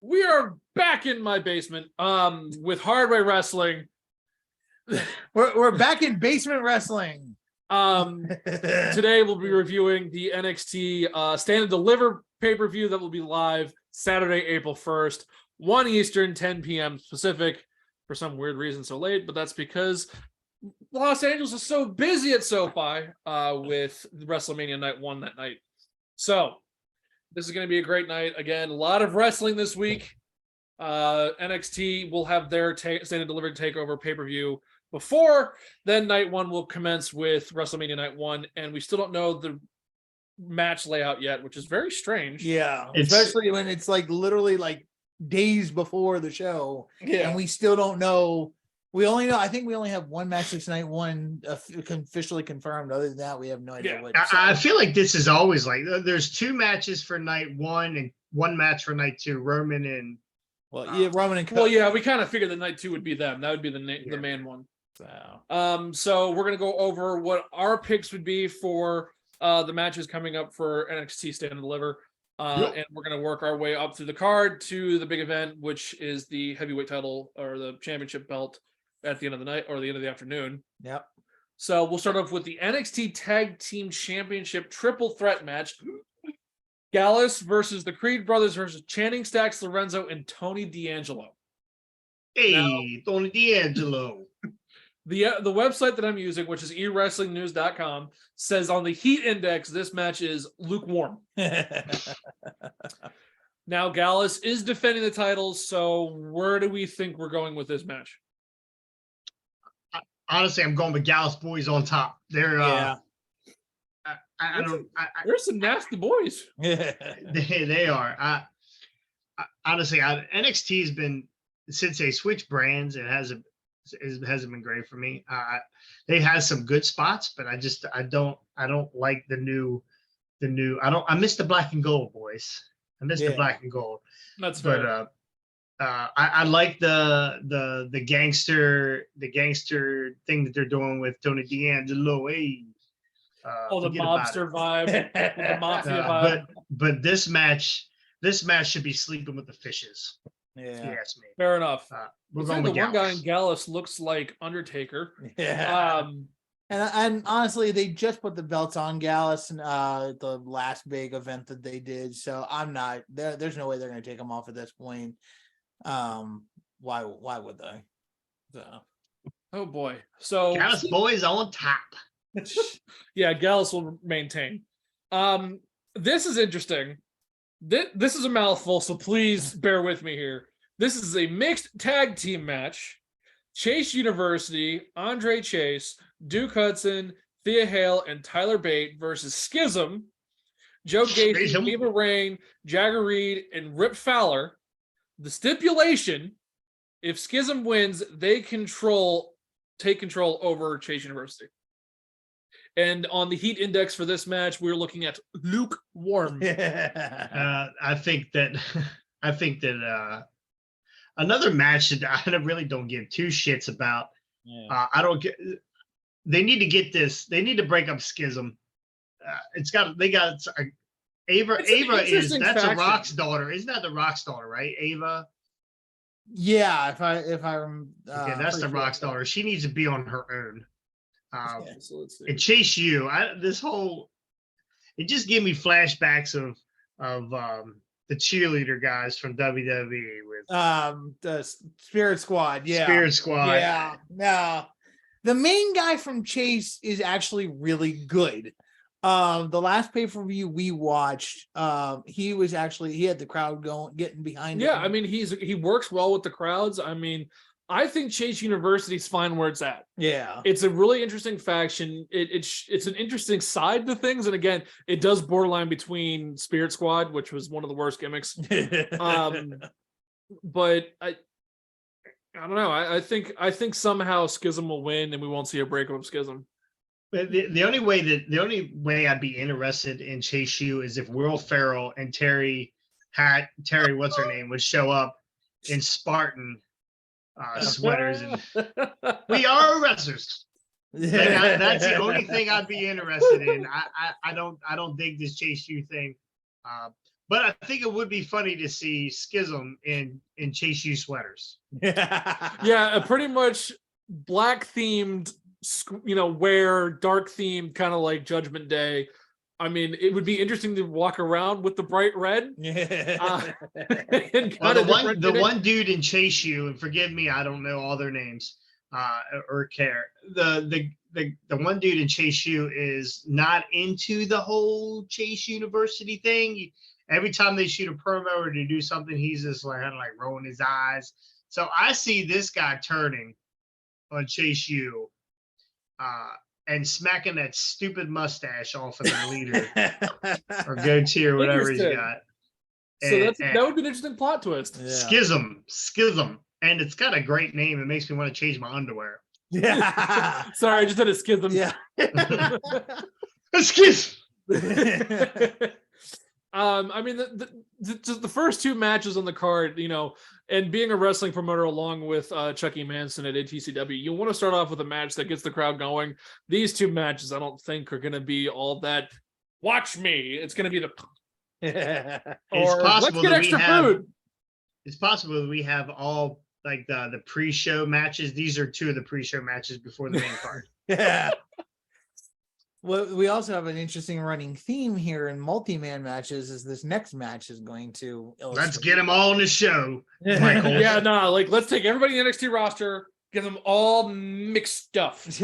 We are back in my basement with Hardway Wrestling. We're back in basement wrestling. Today we'll be reviewing the NXT Stand and Deliver pay-per-view that will be live Saturday, April 1st, 1 Eastern, 10 p.m. Pacific. For some weird reason so late, but that's because Los Angeles is so busy at SoFi with WrestleMania Night 1 that night. So this is going to be a great night. Again, a lot of wrestling this week. NXT will have their Stand and Deliver takeover pay-per-view before then. Night 1 will commence with WrestleMania Night 1, and we still don't know the match layout yet, which is very strange. Yeah, especially when it's like literally like days before the show, and we still don't know. I think we only have one match this night, one officially confirmed. Other than that, we have no idea what. I feel like this is always like there's 2 matches for night 1 and 1 match for night 2. Roman and Roman and we kind of figured that night 2 would be them. That would be the main one. So we're gonna go over what our picks would be for the matches coming up for NXT Stand and Deliver. And we're going to work our way up through the card to the big event, which is the heavyweight title or the championship belt at the end of the night or the end of the afternoon. Yep. So we'll start off with the NXT Tag Team Championship triple threat match. Gallus versus the Creed Brothers versus Channing Stacks, Lorenzo, and Tony D'Angelo. Hey, Tony D'Angelo. The website that I'm using, which is ewrestlingnews.com, says on the heat index, this match is lukewarm. Now, Gallus is defending the titles, so where do we think we're going with this match? Honestly, I'm going with Gallus boys on top. They're there's some nasty boys. They are. Honestly, NXT has been, since they switched brands, it hasn't been great for me. They have some good spots, but I don't like the new. I miss the black and gold, boys. I miss the black and gold. That's fair. But I like the gangster thing that they're doing with Tony D'Angelo. Hey, the mobster vibe, the mafia vibe. But this match should be sleeping with the fishes. Yeah, yes, me. Fair enough. We're going with one guy in Gallus looks like Undertaker. Yeah. And honestly, they just put the belts on Gallus and the last big event that they did. So I'm not there. There's no way they're going to take them off at this point. Why would they? So. Oh boy. So Gallus boys on top. Yeah, Gallus will maintain. This is interesting. This is a mouthful, so please bear with me here. This is a mixed tag team match. Chase University, Andre Chase, Duke Hudson, Thea Hale, and Tyler Bate versus Schism, Joe Gacy, Eva Rain, Jagger Reed, and Rip Fowler. The stipulation, if Schism wins, they take control over Chase University. And on the heat index for this match, we're looking at lukewarm. I think that another match that I really don't give 2 shits about. They need to get this. They need to break up Schism. Ava is a Rock's daughter. Isn't that the Rock's daughter, right? Ava. Yeah, if I remember. Okay, that's the Rock's daughter. She needs to be on her own. So let's see. And Chase U. It just gave me flashbacks of the cheerleader guys from WWE with the Spirit Squad. Yeah, Spirit Squad. Yeah, no, the main guy from Chase is actually really good. The last pay-per-view we watched, he had the crowd getting behind him. Yeah, I mean he works well with the crowds. I mean, I think Chase University's fine where it's at. Yeah, it's a really interesting faction. It's an interesting side to things, and again, it does borderline between Spirit Squad, which was one of the worst gimmicks. But I don't know. I think somehow Schism will win, and we won't see a breakup of Schism. But the only way I'd be interested in Chase U is if Will Ferrell and Terry what's her name would show up in Spartan sweaters and we are wrestlers. That's the only thing I'd be interested in. I don't dig this Chase U thing. But I think it would be funny to see Schism in Chase U sweaters. Yeah, pretty much black themed, wear dark themed, kind of like Judgment Day. I mean, it would be interesting to walk around with the bright red. Yeah. Well, the one dude in Chase U, and forgive me, I don't know all their names or care. The one dude in Chase U is not into the whole Chase University thing. Every time they shoot a promo or to do something, he's just like kind of like rolling his eyes. So I see this guy turning on Chase U and smacking that stupid mustache off of the leader or goatee or whatever he's got. So that would be an interesting plot twist. Yeah. Schism. And it's got a great name. It makes me want to change my underwear. Yeah. Sorry, I just had a schism. Yeah. Schism. I mean, the first two matches on the card, and being a wrestling promoter along with Chucky Manson at ATCW, you want to start off with a match that gets the crowd going. These two matches, I don't think, are going to be all that. Watch me. It's going to be the. It's possible let's get extra food. It's possible that we have all like the pre-show matches. These are two of the pre-show matches before the main card. Yeah. Well, we also have an interesting running theme here in multi-man matches. Is this next match is going to illustrate? Let's get them all on the show, Michael. Yeah, no, let's take everybody in the NXT roster, get them all mixed up. With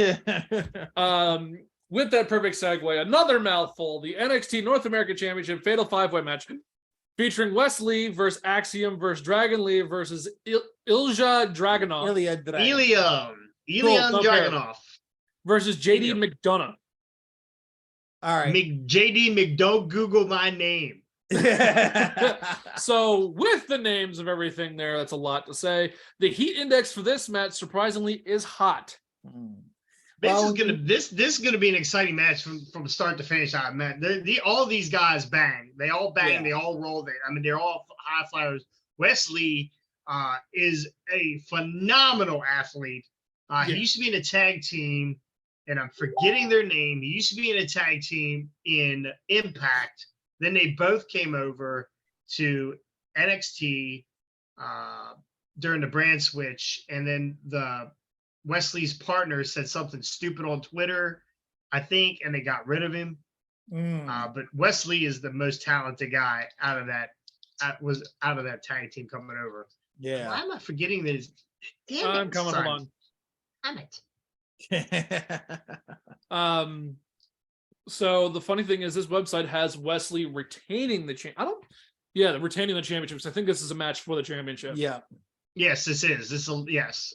that perfect segue, another mouthful: the NXT North American Championship Fatal 5-Way match featuring Wes Lee versus Axiom versus Dragon Lee versus Ilja Dragunov. Ilya Dragunov versus JD McDonough. All right. JD McDonough, Google my name. So with the names of everything there, that's a lot to say. The heat index for this match, surprisingly, is hot. This is gonna be an exciting match from start to finish. All these guys bang. They all bang. Yeah. They all roll. They're all high flyers. Wes Lee is a phenomenal athlete. He used to be in a tag team, and I'm forgetting their name. He used to be in a tag team in Impact. Then they both came over to NXT during the brand switch, and then Wesley's partner said something stupid on Twitter, I think, and they got rid of him. But Wesley is the most talented guy out of that tag team coming over. Yeah. Why am I forgetting this? I'm coming along. Damn it. So the funny thing is, this website has Wesley retaining the retaining the championships. I think this is a match for the championship. Yeah. Yes, this is. Yes.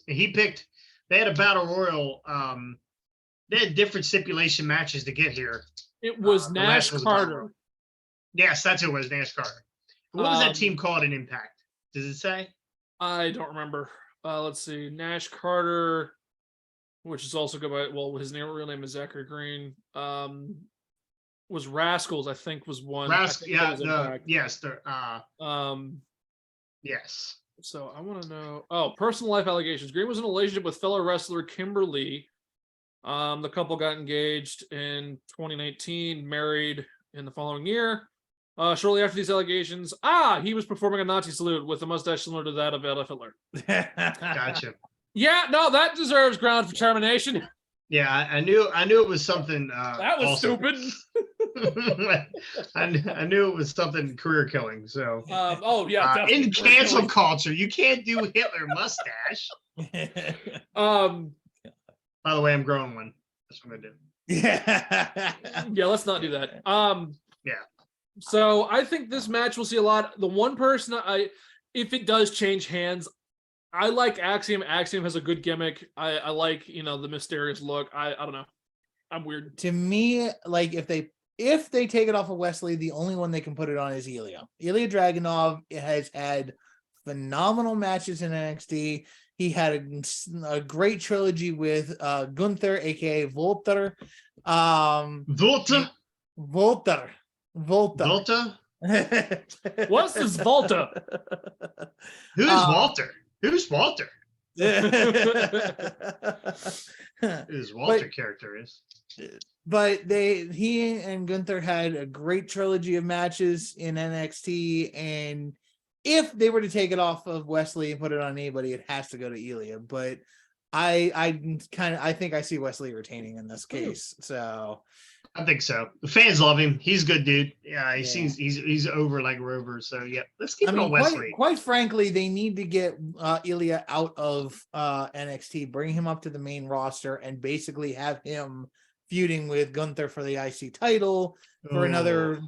They had a battle royal. They had different stipulation matches to get here. It was Nash Carter. Yes, that's who it was, Nash Carter. What was that team called in Impact? Does it say? I don't remember. Let's see. Nash Carter, which is also go by, his real name is Zachary Green. Was Rascals, I think, was one. Yes. So I want to know. Oh, personal life allegations. Green was in a relationship with fellow wrestler Kimberly. The couple got engaged in 2019, married in the following year. Shortly after these allegations, he was performing a Nazi salute with a mustache similar to that of Adolf Hitler. Gotcha. Yeah, no, that deserves ground for termination. Yeah, I knew it was something. That was stupid. I knew it was something career killing. So, in cancel culture, you can't do Hitler mustache. By the way, I'm growing one. That's what I'm gonna do. Yeah, let's not do that. Yeah. So I think this match will see a lot. The one person if it does change hands, I like Axiom. Axiom has a good gimmick. I like, the mysterious look. I don't know. I'm weird. To me, like if they take it off of Wesley, the only one they can put it on is Ilya. Ilya Dragunov has had phenomenal matches in NXT. He had a great trilogy with Gunther, aka Volter. Volta? What's this Volta? Who's Walter? Who's Walter? Whose Walter character is? but he and Gunther had a great trilogy of matches in NXT, and if they were to take it off of Wesley and put it on anybody, it has to go to Ilya. But I think I see Wesley retaining in this case. So I think so. The fans love him. He's a good dude. Yeah, he Yeah. seems he's over like Rover. So yeah, let's keep it on Wesley. Quite frankly, they need to get Ilya out of NXT, bring him up to the main roster, and basically have him feuding with Gunther for the IC title for another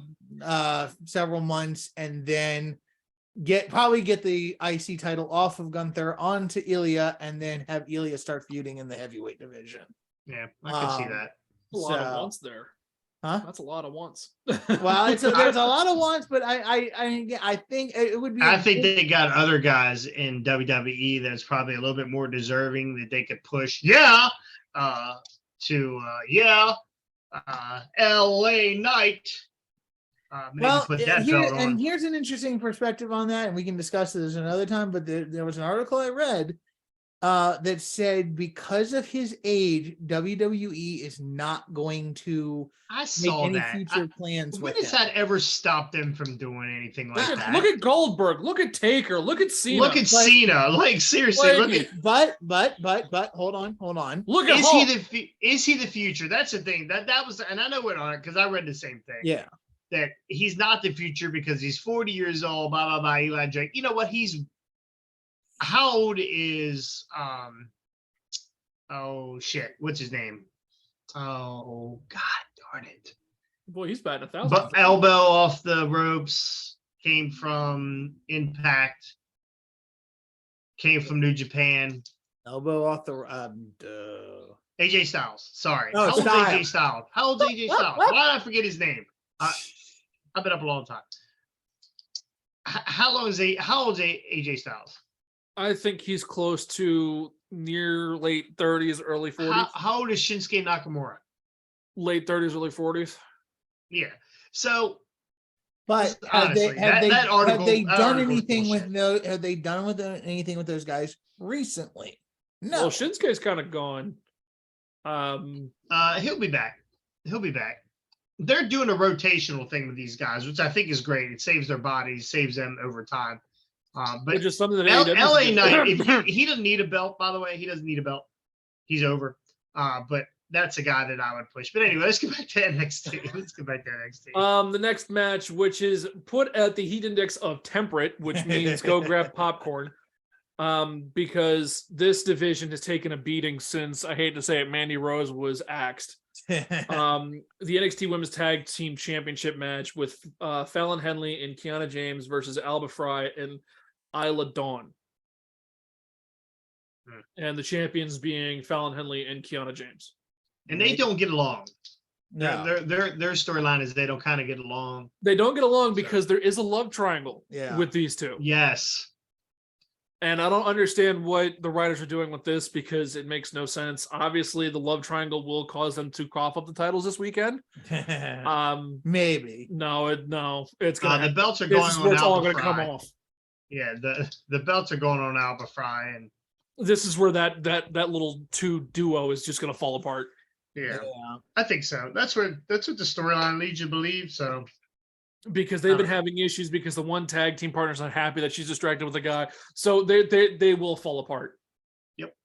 several months, and then probably get the IC title off of Gunther onto Ilya, and then have Ilya start feuding in the heavyweight division. Yeah, I can see that. A lot of wants there. Huh? That's a lot of wants. Well, there's a lot of wants, but I think it would be. I think they got other guys in WWE that's probably a little bit more deserving that they could push. LA Knight. Well, put that belt on. here's an interesting perspective on that, and we can discuss this another time. But there was an article I read that said because of his age, WWE is not going to make any future plans. When has that ever stopped them from doing anything like that? Look at Goldberg. Look at Taker. Look at Cena. Look at Cena. Like seriously, look at. But hold on. Look at Hulk. Is he the future? That's the thing. That was, and I know it on it because I read the same thing. Yeah. That he's not the future because he's 40 years old. Blah blah blah. Eli Drake. You know what? How old is oh shit, what's his name? Oh god darn it. Boy, he's batting 1,000. But elbow off the ropes, came from Impact, came from New Japan. Elbow off the AJ Styles. Sorry. Oh, How old's Styles. AJ Styles? How old's AJ Styles? Why did I forget his name? I've been up a long time. How old's AJ Styles? I think he's close to near late 30s, early 40s. How old is Shinsuke Nakamura? Late 30s, early 40s. Yeah. So, but honestly, have they done anything bullshit. with Have they done anything with those guys recently? No. Well, Shinsuke's kind of gone. He'll be back. They're doing a rotational thing with these guys, which I think is great. It saves their bodies, saves them over time. But just something that LA Knight, he doesn't need a belt, by the way. He doesn't need a belt. He's over. But that's a guy that I would push. But anyway, let's get back to NXT. The next match, which is put at the heat index of temperate, which means go grab popcorn. Because this division has taken a beating since, I hate to say it, Mandy Rose was axed. The NXT Women's Tag Team Championship match with Fallon Henley and Kiana James versus Alba Fry and Isla Dawn. And the champions being Fallon Henley and Kiana James. And they don't get along. No. Their storyline is they don't kind of get along. They don't get along because there is a love triangle Yeah. with these two. Yes. And I don't understand what the writers are doing with this because it makes no sense. Obviously, the love triangle will cause them to cough up the titles this weekend. Maybe. No, it's gonna. The belts are going This is on where it's all Alba going to come Fry. off. Yeah, the belts are going on Alba Fry, and This is where that little two duo is just going to fall apart. yeah, I think so. That's what the storyline leads you to believe. So. Because they've been having issues because the one tag team partner's not happy that she's distracted with a guy. So they will fall apart. Yep.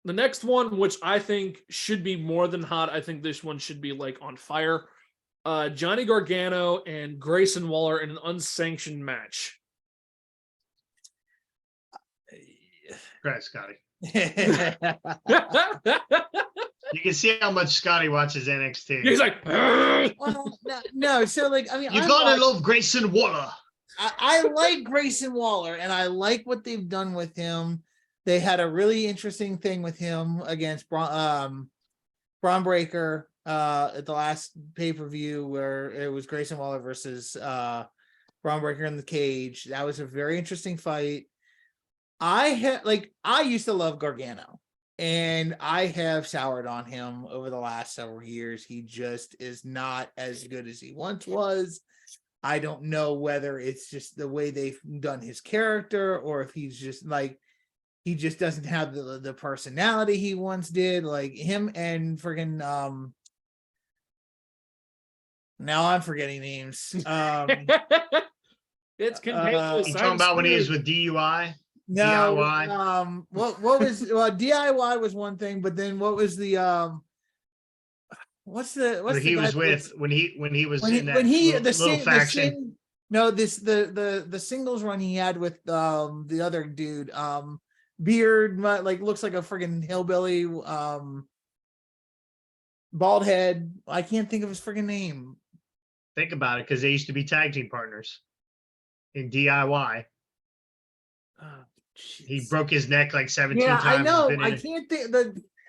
The next one, which I think should be more than hot, I think this one should be like on fire. Johnny Gargano and Grayson Waller in an unsanctioned match. Great, Scotty. You can see how much Scotty watches NXT. He's like, Well, no. So like, I mean, You gotta love Grayson Waller. I like Grayson Waller, and I like what they've done with him. They had a really interesting thing with him against Braun Breaker at the last pay-per-view where it was Grayson Waller versus Braun Breaker in the cage. That was a very interesting fight. I used to love Gargano, and I have soured on him over the last several years. He just is not as good as he once was. I don't know whether it's just the way they've done his character or if he's just like, he just doesn't have the personality he once did. Like him and friggin' now I'm forgetting names. It's contagious. You I'm talking about when he was screwed. with DUI? No, DIY? what was DIY was one thing, but then what was the what's Who the he guy was that with when he was in that when he little faction. the singles run he had with the other dude beard like looks like a friggin' hillbilly bald head. I can't think of his friggin' name. Think about it, because they used to be tag team partners in DIY. Oh, He jeez. broke his neck like 17 Yeah, times. I He's know. been in I it. can't think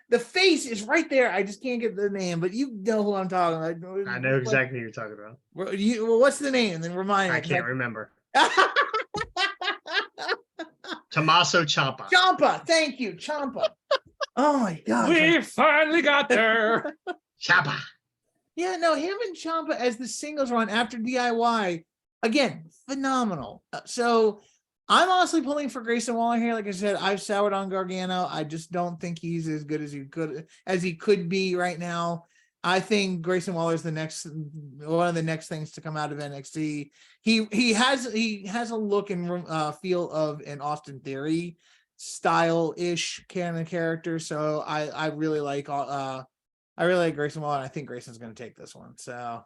the face is right there. I just can't get the name, but you know who I'm talking about. I know exactly who you're talking about. What's the name? Then remind me. I 'cause can't remember. Tommaso Ciampa. Ciampa, thank you, Ciampa. Oh my god. We finally got there. Ciampa. Yeah, no, him and Ciampa as the singles run after DIY, again, phenomenal. So I'm honestly pulling for Grayson Waller here. Like I said, I've soured on Gargano. I just don't think he's as good as he could be right now. I think Grayson Waller is one of the next things to come out of NXT. He has a look and feel of an Austin Theory style-ish kind of character. So I really like Grayson Waller. And I think Grayson's going to take this one. So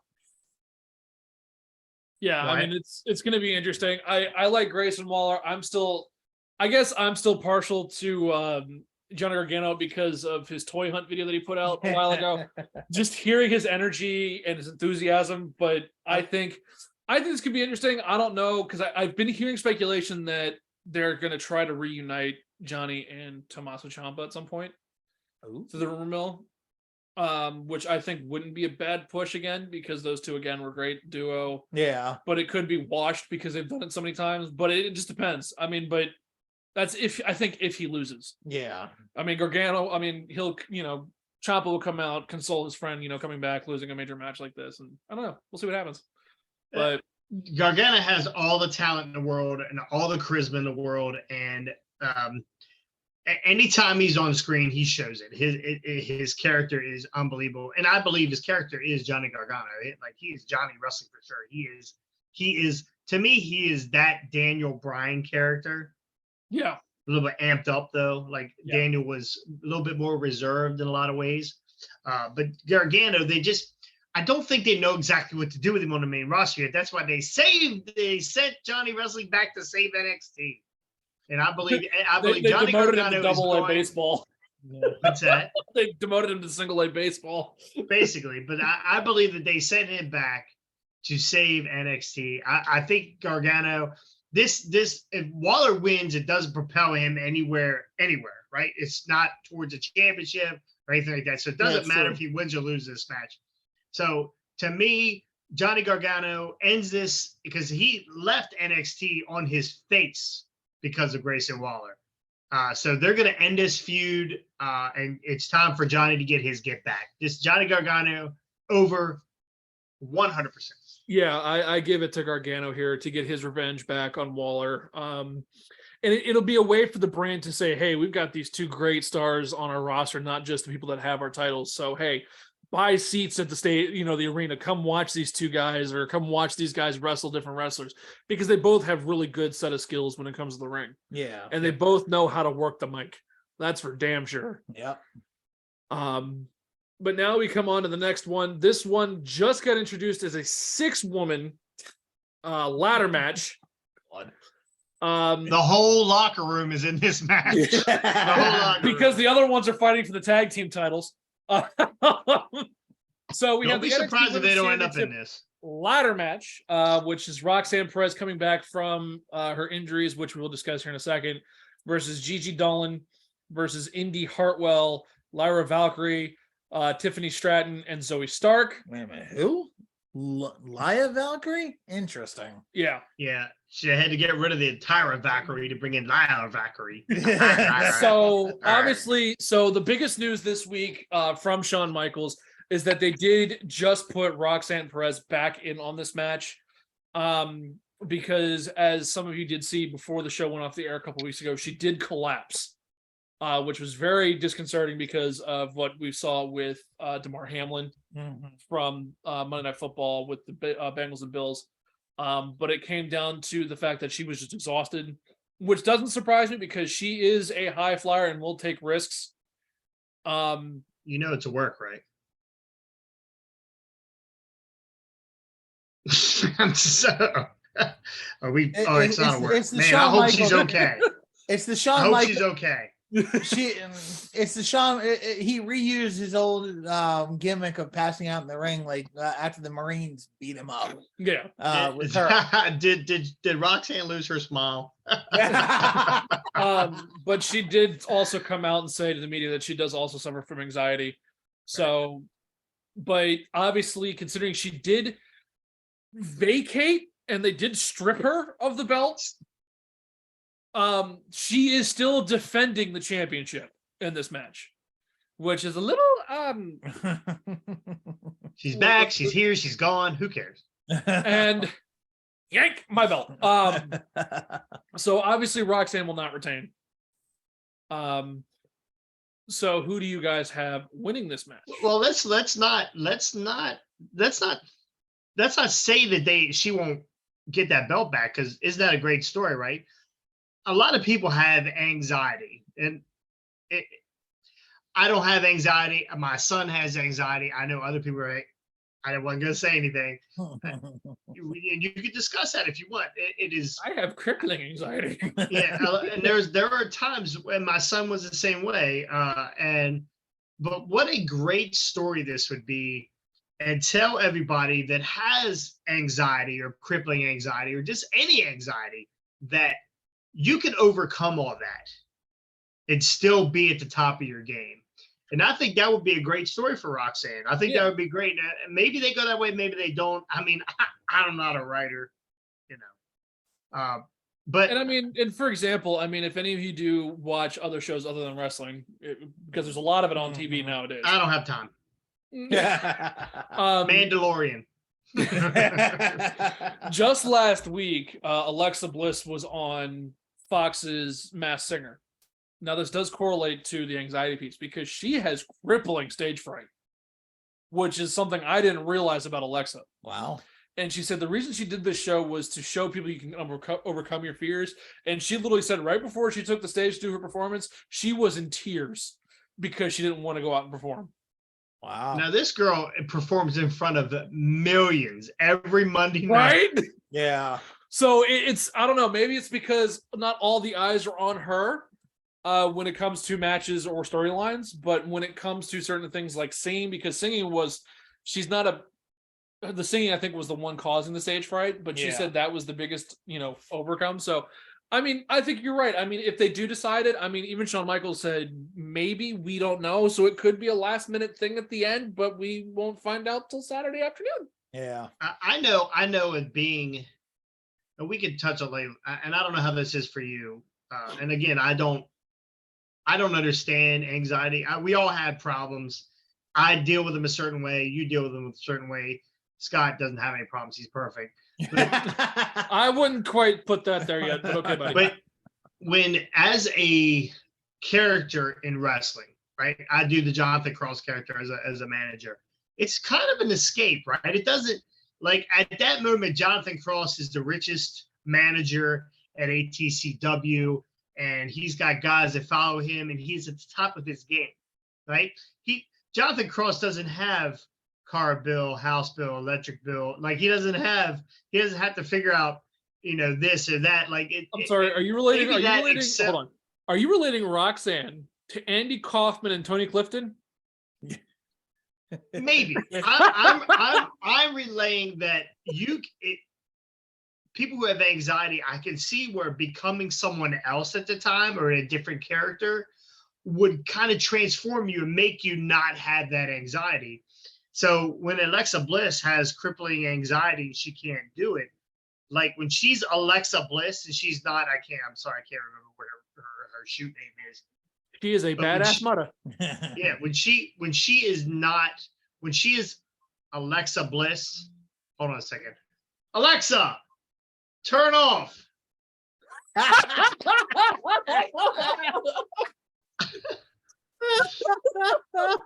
Yeah, Right. I mean it's going to be interesting. I like Grayson Waller. I guess I'm still partial to Johnny Gargano because of his toy hunt video that he put out a while ago. Just hearing his energy and his enthusiasm, but I think this could be interesting. I don't know, because I've been hearing speculation that they're going to try to reunite Johnny and Tommaso Ciampa at some point through the rumor mill. Which I think wouldn't be a bad push again, because those two again were great duo. yeah. But it could be washed because they've done it so many times. But it just depends. I mean, but that's if he loses. Yeah. I mean, Gargano, he'll Ciampa will come out, console his friend, coming back, losing a major match like this, and I don't know. We'll see what happens. But Gargano has all the talent in the world and all the charisma in the world, and anytime he's on screen, he shows it. His character is unbelievable, and I believe his character is Johnny Gargano. Like, he is Johnny Wrestling for sure. He is to me, he is that Daniel Bryan character. yeah, A little bit amped up though. Like, Yeah. Daniel was a little bit more reserved in a lot of ways. But Gargano, I don't think they know exactly what to do with him on the main roster yet. That's why they sent Johnny Wrestling back to save NXT. And I believe they Johnny demoted him Gargano to is double A going. baseball. What's that? They demoted him to single A baseball. Basically, but I believe that they sent him back to save NXT. I think Gargano, if Waller wins, it doesn't propel him anywhere, right? It's not towards a championship or anything like that. So it doesn't matter if he wins or loses this match. So to me, Johnny Gargano ends this because he left NXT on his face because of Grayson Waller. So they're going to end this feud, and it's time for Johnny to get his get back. This Johnny Gargano over 100%. Yeah, I give it to Gargano here to get his revenge back on Waller. And it'll be a way for the brand to say, hey, we've got these two great stars on our roster, not just the people that have our titles. So, hey, buy seats at the the arena. Come watch these two guys, or come watch these guys wrestle different wrestlers, because they both have really good set of skills when it comes to the ring. Yeah. And they both know how to work the mic. That's for damn sure. Yep. But now we come on to the next one. This one just got introduced as a 6-woman ladder match. The whole locker room is in this match. The whole locker Because room. the other ones are fighting for the tag team titles. So we Don't have be the NXT surprised if they don't end up in Championship this. ladder match, which is Roxanne Perez coming back from her injuries, which we will discuss here in a second, versus Gigi Dolan versus Indy Hartwell, Lyra Valkyrie, Tiffany Stratton, and Zoe Stark. Wait a minute. Who? Lyra Valkyrie? Interesting. Yeah. Yeah, she had to get rid of the entire Valkyrie to bring in Lyra Valkyrie. So obviously, the biggest news this week from Shawn Michaels is that they did just put Roxanne Perez back in on this match. Because as some of you did see before the show went off the air a couple weeks ago, she did collapse which was very disconcerting because of what we saw with Damar Hamlin from Monday Night Football with the Bengals and Bills. But it came down to the fact that she was just exhausted, which doesn't surprise me because she is a high flyer and will take risks. It's a work, right? Are we? It's not a work. Man, I hope she's okay. It's the Shawn. I hope she's okay. It's the Shawn. He reused his old gimmick of passing out in the ring, like after the Marines beat him up. Yeah. With her. Did Roxanne lose her smile? But she did also come out and say to the media that she does also suffer from anxiety. So, but obviously, considering she did vacate and they did strip her of the belt, she is still defending the championship in this match, which is a little she's back, she's here, she's gone, who cares? And yank my belt. So obviously Roxanne will not retain. So who do you guys have winning this match? Well, let's not say that she won't get that belt back, because isn't that a great story, right? A lot of people have anxiety, and I don't have anxiety. My son has anxiety. I know other people are. I wasn't going to say anything. You can discuss that if you want. It is. I have crippling anxiety. Yeah, and there are times when my son was the same way. But what a great story this would be, and tell everybody that has anxiety or crippling anxiety or just any anxiety that you can overcome all that and still be at the top of your game. And I think that would be a great story for Roxanne. I think that would be great. Maybe they go that way, maybe they don't. I mean, I'm not a writer, but and for example, if any of you do watch other shows other than wrestling, because there's a lot of it on TV nowadays. I don't have time. Mandalorian. Just last week, Alexa Bliss was on Fox's Masked Singer. Now, this does correlate to the anxiety piece because she has crippling stage fright, which is something I didn't realize about Alexa. Wow. And she said the reason she did this show was to show people you can overcome your fears. And she literally said right before she took the stage to do her performance, she was in tears because she didn't want to go out and perform. Wow. Now, this girl performs in front of millions every Monday night. Right? Yeah. So it's, I don't know, maybe it's because not all the eyes are on her when it comes to matches or storylines, but when it comes to certain things like singing, because singing the singing I think was the one causing the stage fright, but she said that was the biggest, overcome. So, I think you're right. If they do decide it, even Shawn Michaels said, maybe, we don't know. So it could be a last minute thing at the end, but we won't find out till Saturday afternoon. Yeah. I know it being, and we could touch on later, and I don't know how this is for you. And again, I don't understand anxiety. We all have problems. I deal with them a certain way. You deal with them a certain way. Scott doesn't have any problems. He's perfect. But, I wouldn't quite put that there yet, but okay, buddy. But when, as a character in wrestling, right? I do the Jonathan Cross character as a manager. It's kind of an escape, right? It doesn't, like, at that moment, Jonathan Cross is the richest manager at ATCW. And he's got guys that follow him, and he's at the top of his game, right? Jonathan Cross doesn't have car bill, house bill, electric bill. Like he doesn't have to figure out, this or that. Like I'm sorry, are you relating? Hold on. Are you relating Roxanne to Andy Kaufman and Tony Clifton? Maybe. I'm relaying that people who have anxiety, I can see where becoming someone else at the time or a different character would kind of transform you and make you not have that anxiety. So when Alexa Bliss has crippling anxiety, she can't do it. Like when she's Alexa Bliss and she's not, I'm sorry, I can't remember what her shoot name is. She is a badass mother. Yeah, when she is Alexa Bliss, hold on a second. Alexa, turn off.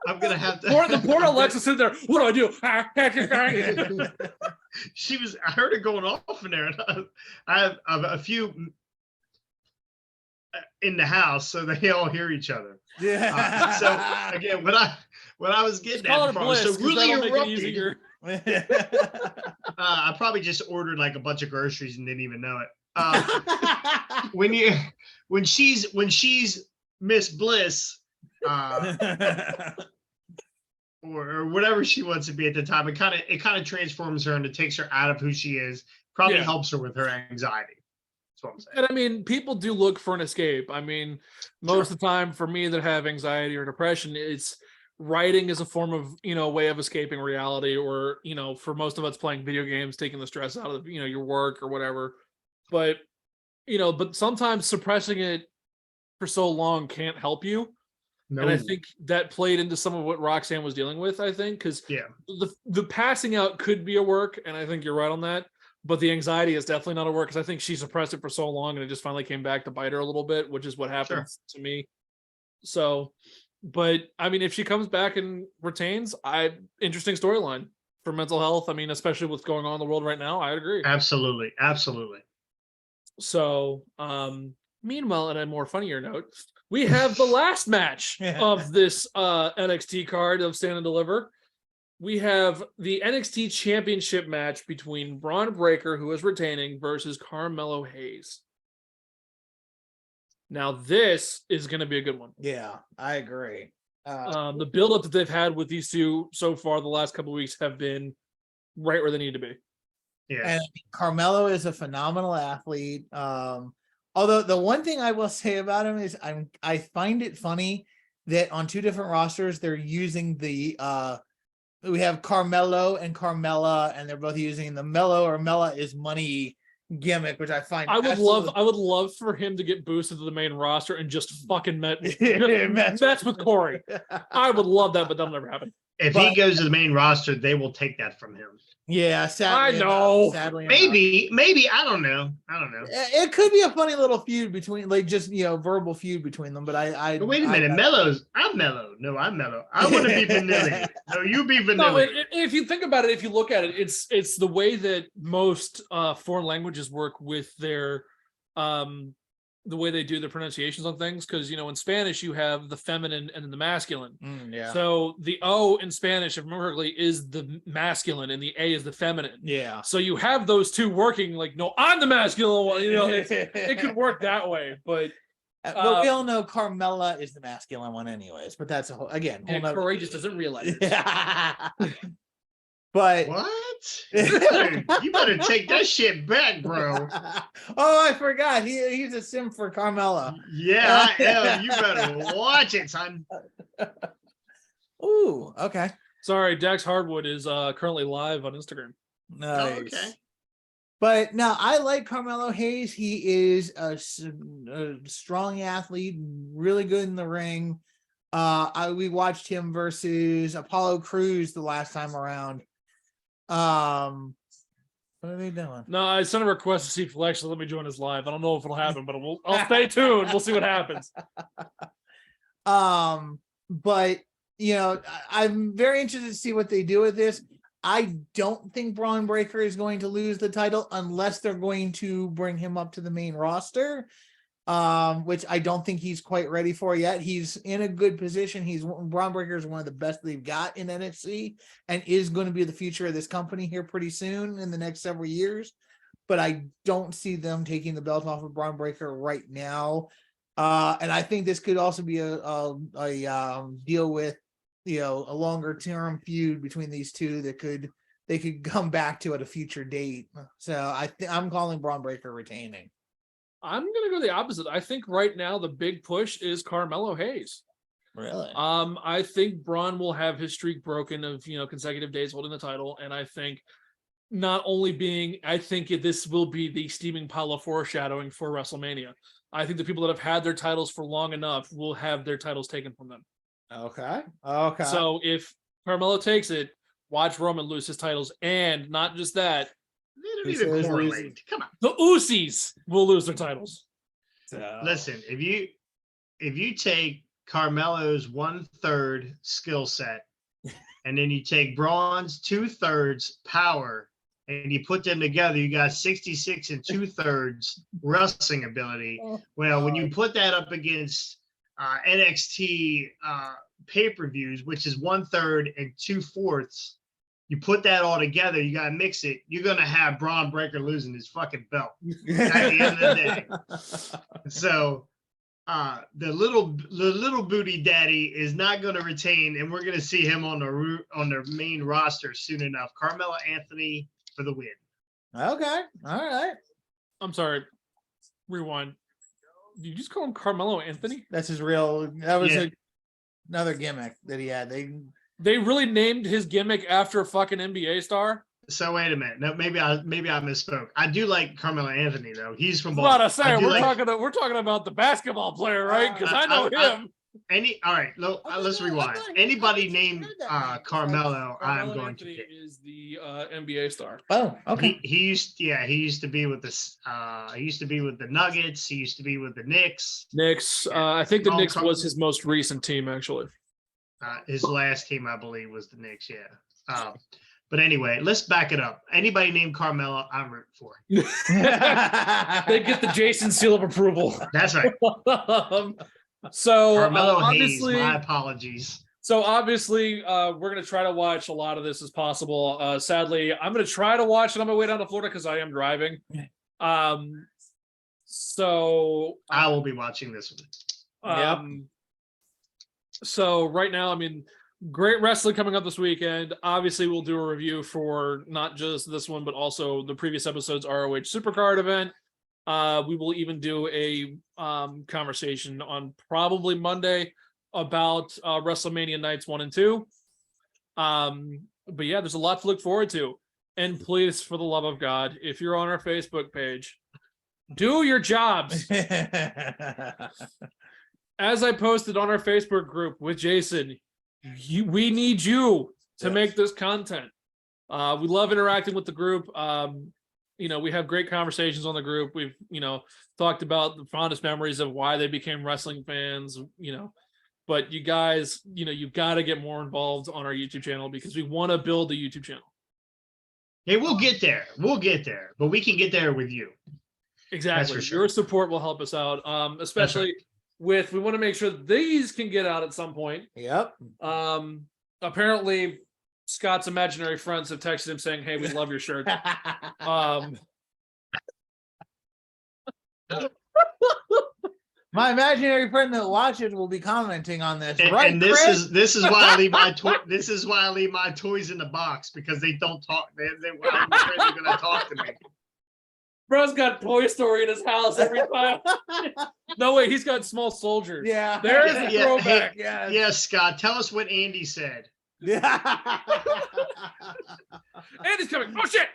I'm gonna have to. The poor Alexa sitting there. What do I do? I heard her going off in there. And I have a few in the house, so they all hear each other. Yeah. So again, what I was getting Call at her before, I was Bliss, so 'cause really that'll make it erupted. easier. I probably just ordered like a bunch of groceries and didn't even know it. When she's Miss Bliss, or whatever she wants to be at the time, it kind of transforms her and it takes her out of who she is. Probably Yeah. helps her with her anxiety. That's what I'm saying. And I mean, people do look for an escape. I mean, most of the time for me that have anxiety or depression, it's writing is a form of, way of escaping reality, or, for most of us playing video games, taking the stress out of, your work or whatever. But, but sometimes suppressing it for so long can't help you. No. And I think that played into some of what Roxanne was dealing with, I think, because the passing out could be a work, and I think you're right on that. But the anxiety is definitely not a work, because I think she suppressed it for so long and it just finally came back to bite her a little bit, which is what happens to me. So, but I mean, if she comes back and retains, interesting storyline for mental health. I mean, especially what's going on in the world right now, I agree. Absolutely. Absolutely. So, meanwhile, on a more funnier note, we have the last match of this NXT card of Stand and Deliver. We have the NXT Championship match between Braun Breaker, who is retaining, versus Carmelo Hayes. Now, this is going to be a good one. Yeah, I agree. The build-up that they've had with these two so far the last couple of weeks have been right where they need to be. Yeah. And Carmelo is a phenomenal athlete. Although the one thing I will say about him is I find it funny that on two different rosters they're using we have Carmelo and Carmella, and they're both using the Mello or Mella is money gimmick, which I find I would love for him to get boosted to the main roster and just fucking mess with Corey. I would love that, but that'll never happen. If he goes to the main roster, they will take that from him. Yeah, sadly I know. Sadly, maybe I don't know. It could be a funny little feud between, like, just verbal feud between them. But But wait a minute, I'm Mellow. No, I'm Mellow. I want to be Vanilli. No, you be Vanilli. No, if you think about it, if you look at it, it's the way that most foreign languages work with their the way they do their pronunciations on things, because in Spanish you have the feminine and then the masculine. So the O in Spanish, if I remember correctly, is the masculine and the A is the feminine. Yeah. So you have those two working, like, no, I'm the masculine one. It could work that way, but we all know Carmella is the masculine one, anyways. But that's and Corey just doesn't realize it. Yeah. But what? You better take that shit back, bro. Oh, I forgot. He's a sim for Carmella. Yeah, I am. You better watch it, son. Ooh, okay. Sorry, Dax Hardwood is currently live on Instagram. Nice. Oh, okay. But no, I like Carmelo Hayes. He is a strong athlete, really good in the ring. We watched him versus Apollo Crews the last time around. What are they doing? No, I sent a request to see if he'll actually let me join his live. I don't know if it'll happen, but I'll stay tuned. We'll see what happens. But I'm very interested to see what they do with this. I don't think Braun Breaker is going to lose the title unless they're going to bring him up to the main roster, which I don't think he's quite ready for yet. He's in a good position. Braun Breaker is one of the best they've got in NXT and is going to be the future of this company here pretty soon in the next several years. But I don't see them taking the belt off of Braun Breaker right now. And I think this could also be a deal with a longer term feud between these two that they could come back to at a future date. So I'm calling Braun Breaker retaining. I'm gonna go the opposite. I think right now the big push is Carmelo Hayes. Really? I think Braun will have his streak broken of consecutive days holding the title, and I think this will be the steaming pile of foreshadowing for WrestleMania. I think the people that have had their titles for long enough will have their titles taken from them. Okay. So if Carmelo takes it, watch Roman lose his titles, and not just that, they don't even correlate. Come on, the Usos will lose their titles. So. Listen, if you take Carmelo's 1/3 skill set, and then you take Braun's 2/3 power, and you put them together, you got 66 and 2/3 wrestling ability. Well, when you put that up against NXT pay-per-views, which is 1/3 and 2/4, you put that all together, you gotta mix it. You're gonna have Braun Breaker losing his fucking belt at the end of the day. So the little booty daddy is not going to retain, and we're going to see him on the main roster soon enough. Carmelo Anthony for the win. Okay, all right. I'm sorry. Rewind. Did you just call him Carmelo Anthony? That's his real. That was another gimmick that he had. They really named his gimmick after a fucking NBA star. So wait a minute. No, maybe I misspoke. I do like Carmelo Anthony though. He's from What I Boston. say, we're talking about the basketball player, right? Because I know him. All right, let's rewind. Anybody named Carmelo, I'm Carmelo going Anthony to pick. is the NBA star. Oh, okay. He used to be with the he used to be with the Nuggets. He used to be with the Knicks. Knicks. I think the Knicks was his most recent team, actually. His last team, I believe, was the Knicks. Yeah. But anyway, let's back it up. Anybody named Carmelo, I'm rooting for. They get the Jason seal of approval. That's right. So Carmelo obviously, Hayes, my apologies. So obviously, we're going to try to watch a lot of this as possible. Sadly, I'm going to try to watch it on my way down to Florida because I am driving. So I will be watching this one. So right now, I mean, great wrestling coming up this weekend. Obviously, we'll do a review for not just this one, but also the previous episode's ROH Supercard event. We will even do a conversation on probably Monday about WrestleMania nights 1 and 2. But yeah, there's a lot to look forward to. And please, for the love of God, if you're on our Facebook page, do your jobs. As I posted on our Facebook group with Jason, we need you to make this content. We love interacting with the group. We have great conversations on the group. We've, talked about the fondest memories of why they became wrestling fans, but you guys, you've got to get more involved on our YouTube channel because we want to build the YouTube channel. Hey, we'll get there. But we can get there with you. Exactly. For sure. Your support will help us out, especially we want to make sure these can get out at some point. Yep. Apparently Scott's imaginary friends have texted him saying, "Hey, we love your shirt." My imaginary friend that watches will be commenting on this, right? And this is why I leave my toys in the box because they don't talk. I'm afraid they're gonna talk to me. Bro's got Toy Story in his house every time. No way, he's got Small Soldiers. Yeah, there's the throwback. Hey, yeah, Scott, tell us what Andy said. Yeah. Andy's coming. Oh shit.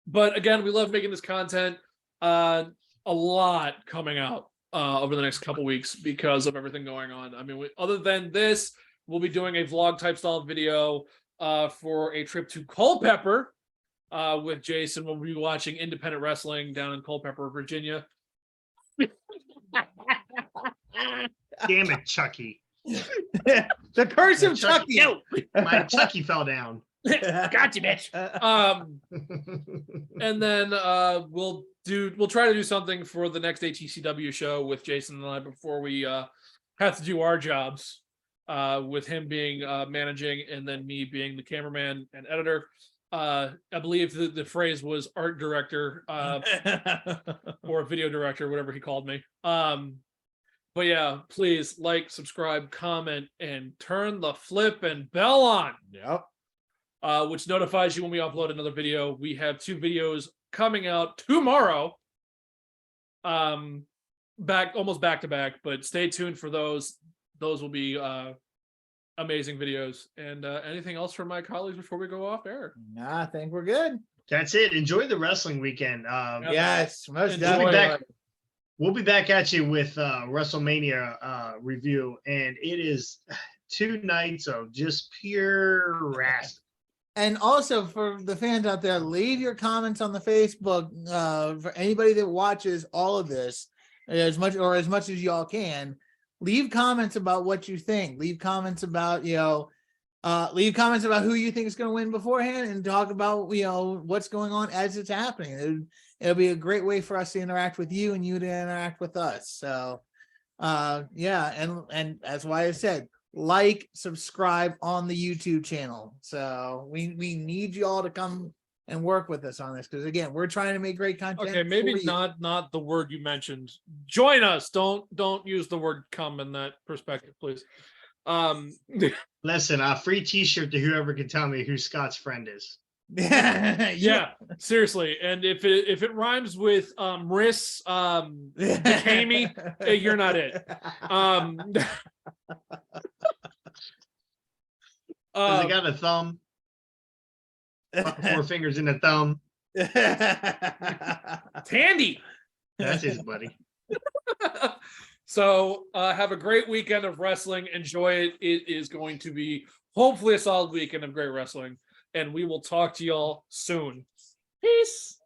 But again, we love making this content. A lot coming out over the next couple weeks because of everything going on. I mean, other than this, we'll be doing a vlog type style video for a trip to Culpeper with Jason. We'll be watching independent wrestling down in Culpeper, Virginia. Damn it, Chucky. The curse of Chucky. My Chucky fell down. Got you, bitch. And then we'll try to do something for the next HECW show with Jason and I before we have to do our jobs, with him being managing and then me being the cameraman and editor. I believe the phrase was art director or video director, whatever he called me. But yeah, please like, subscribe, comment, and turn the flip and bell on. Yep. Which notifies you when we upload another video. We have 2 videos coming out tomorrow. Almost back to back, but stay tuned for those. Those will be amazing videos. And anything else from my colleagues before we go off air? Nah, I think we're good. That's it. Enjoy the wrestling weekend. Yes, most definitely. We'll be back at you with WrestleMania review, and it is 2 nights of just pure wrestling. And also for the fans out there, leave your comments on the Facebook for anybody that watches all of this. as much as y'all can. Leave comments about what you think. Leave comments about leave comments about who you think is going to win beforehand, and talk about what's going on as it's happening. It'll be a great way for us to interact with you and you to interact with us. So and that's why I said like, subscribe on the YouTube channel. So we need you all to come and work with us on this, because again, we're trying to make great content. Okay, maybe not the word you mentioned. Join us. Don't use the word come in that perspective, please. Listen, a free T-shirt to whoever can tell me who Scott's friend is. Yeah, seriously. And if it rhymes with Riss Bikami, you're not it. Does it got a thumb? 4 fingers in a thumb. Tandy. That's his buddy. So have a great weekend of wrestling. Enjoy it. It is going to be hopefully a solid weekend of great wrestling. And we will talk to y'all soon. Peace.